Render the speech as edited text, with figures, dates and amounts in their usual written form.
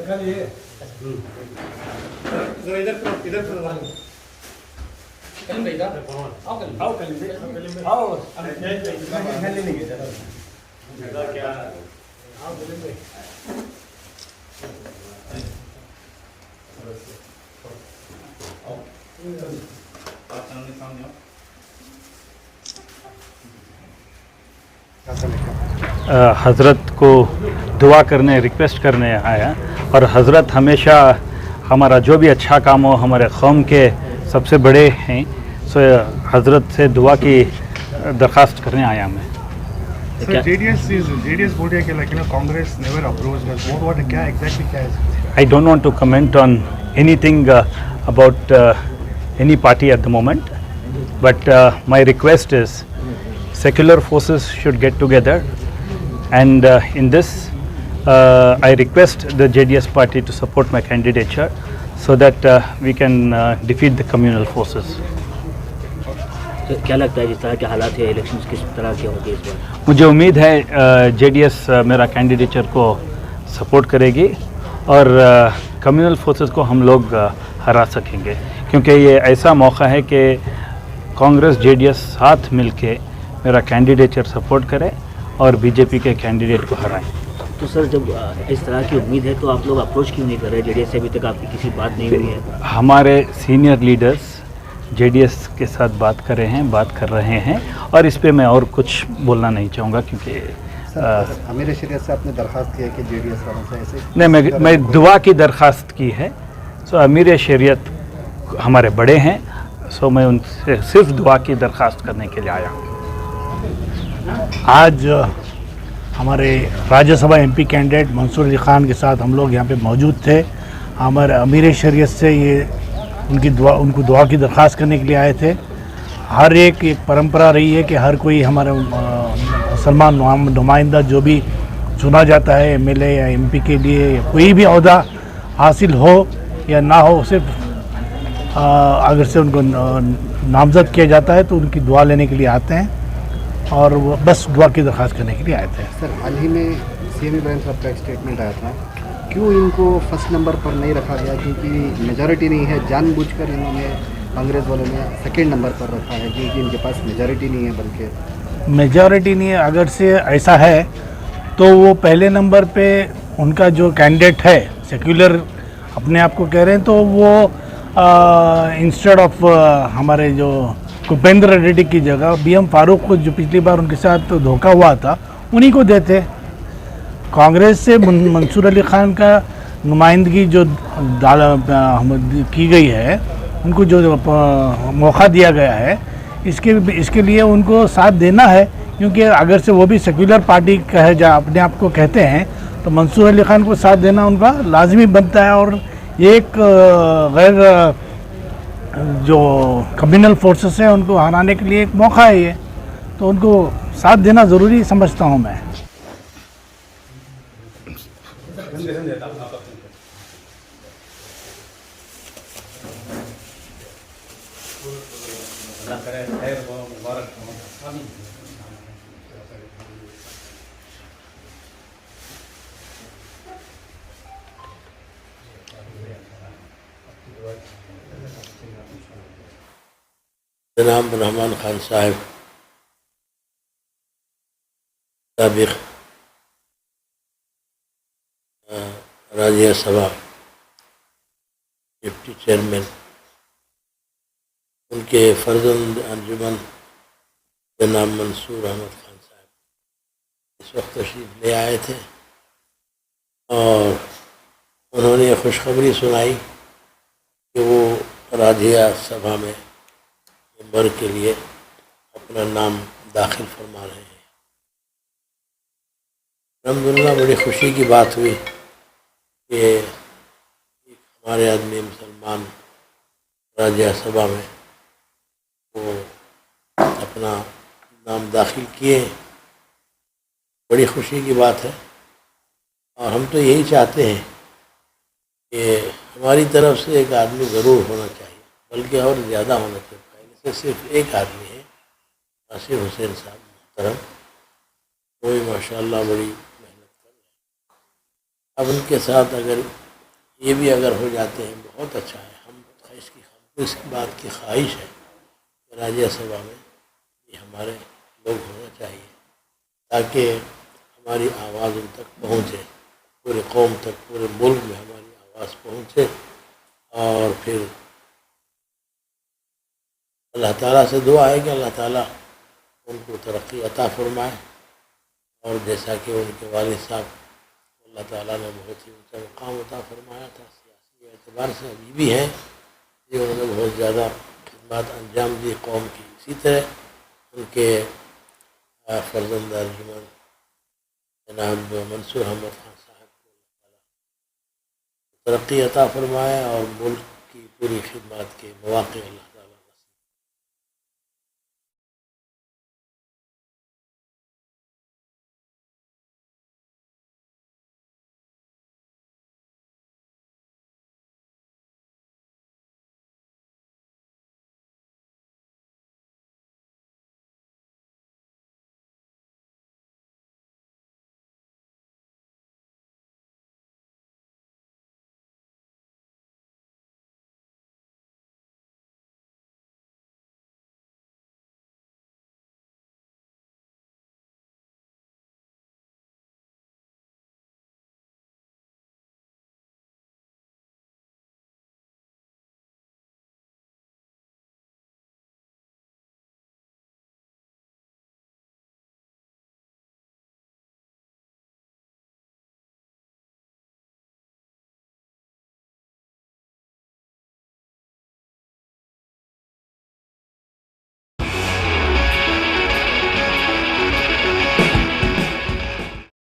हज़रत को दुआ करने रिक्वेस्ट करने आया और हज़रत हमेशा हमारा जो भी अच्छा काम हो हमारे कौम के सबसे बड़े हैं, सो हज़रत से दुआ की दरख्वास्त करने आया मैं। Sir, JDS बोल रहा है कि like you know Congress never approached us. What क्या exactly क्या है? I don't want to comment on anything about any party at the moment, but my request is secular forces should get together, and in this I request the JDS party to support my candidature so that we can defeat the communal forces. क्या लगता है जिस तरह के हालात है elections किस तरह के होंगे इस बार? मुझे उम्मीद है JDS मेरा कैंडिडेचर को सपोर्ट करेगी और कम्युनल फोर्सेस को हम लोग हरा सकेंगे, क्योंकि ये ऐसा मौका है कि कांग्रेस JDS साथ मिलके मेरा कैंडिडेचर सपोर्ट करें और बीजेपी के कैंडिडेट को हराएं। तो सर, जब इस तरह की उम्मीद है तो आप लोग अप्रोच क्यों नहीं कर रहे? JDS से अभी तक आपकी किसी बात नहीं हुई है? हमारे सीनियर लीडर्स JDS के साथ बात कर रहे हैं और इस पे मैं और कुछ बोलना नहीं चाहूँगा, क्योंकि अमीर शरीयत से आपने दरख्वास्त किया कि JDS वालों से ऐसे नहीं, मैं दुआ की दरख्वास्त की है। सो अमीर शरीयत हमारे बड़े हैं, सो मैं उनसे सिर्फ दुआ की दरख्वास्त करने के लिए आया हूँ। आज हमारे राज्यसभा MP कैंडिडेट मंसूर अली ख़ान के साथ हम लोग यहाँ पे मौजूद थे। हमारे अमीर शरीयत से ये उनको दुआ की दरख्वास्त करने के लिए आए थे। हर एक परंपरा रही है कि हर कोई हमारे मुसलमान नुमाइंदा जो भी चुना जाता है MLA या MP के लिए, कोई भी ओहदा हासिल हो या ना हो, सिर्फ अगर से उनको नामज़द किया जाता है तो उनकी दुआ लेने के लिए आते हैं और वो बस दुआ की दरख्वास्त करने के लिए आए थे। सर, हाल ही में CM इब्राहिम साहब का एक स्टेटमेंट आया था, क्यों इनको फर्स्ट नंबर पर नहीं रखा गया? क्योंकि मेजॉरिटी नहीं है, जानबूझकर इन्होंने कांग्रेस वालों ने सेकंड नंबर पर रखा है क्योंकि इनके पास मेजॉरिटी नहीं है। बल्कि मेजॉरिटी नहीं है, अगर से ऐसा है तो वो पहले नंबर पे उनका जो कैंडिडेट है सेक्युलर अपने आप को कह रहे हैं, तो वो इंस्टेड ऑफ हमारे जो भूपेंद्र रेड्डी की जगह BM फारूक को, जो पिछली बार उनके साथ धोखा हुआ था, उन्हीं को देते। कांग्रेस से मंसूर अली ख़ान का नुमाइंदगी जो की गई है, उनको जो मौका दिया गया है, इसके लिए उनको साथ देना है, क्योंकि अगर से वो भी सेक्युलर पार्टी कहे जा अपने आप को कहते हैं, तो मंसूर अली ख़ान को साथ देना उनका लाजमी बनता है। और एक गैर जो कम्युनल फोर्सेस हैं उनको हराने के लिए एक मौका है ये, तो उनको साथ देना ज़रूरी समझता हूँ मैं। जनाब रहमान खान साहब साबिक़ राज्यसभा डिप्टी चेयरमैन, उनके फर्जंद अंजुमन जनाब मंसूर अहमद खान साहब इस वक्त तशरीफ़ ले आए थे और उन्होंने खुशखबरी सुनाई कि वो राज्यसभा में मेंबर के लिए अपना नाम दाखिल फरमा रहे हैं। अल्हम्दुलिल्लाह बड़ी खुशी की बात हुई कि हमारे आदमी मुसलमान राज्यसभा में वो अपना नाम दाखिल किए, बड़ी खुशी की बात है। और हम तो यही चाहते हैं कि हमारी तरफ से एक आदमी ज़रूर होना चाहिए, बल्कि और ज़्यादा होना चाहिए। पहले से सिर्फ एक आदमी है, आसिफ हुसैन साहब मोहतरम, कोई माशाअल्लाह बड़ी मेहनत कर रहे हैं। अब उनके साथ अगर ये भी अगर हो जाते हैं बहुत अच्छा है। हमको इसकी बात की ख्वाहिश है कि राज्यसभा में ये हमारे लोग होना चाहिए, ताकि हमारी आवाज़ उन तक पहुँचे, पूरे कौम तक, पूरे मुल्क में हमारी आवाज़ पहुँचे। और फिर अल्लाह ताला से दुआ है कि अल्लाह ताला उनको तरक्की अता फरमाए। और जैसा कि उनके वालिद साहब अल्लाह ताला ने बहुत ही ऊँचा मुकाम अता फरमाया था, सियासी एतबार से अभी भी हैं, ये उन्होंने बहुत ज़्यादा खिदमत अंजाम दी कौम की। इसी तरह उनके फर्जंद अर्जुमन जनाब मंसूर अहमद खान साहब को अल्लाह ताला तरक्की अता फरमाए और मुल्क की पूरी खिदमत के मौक़े अल्लाह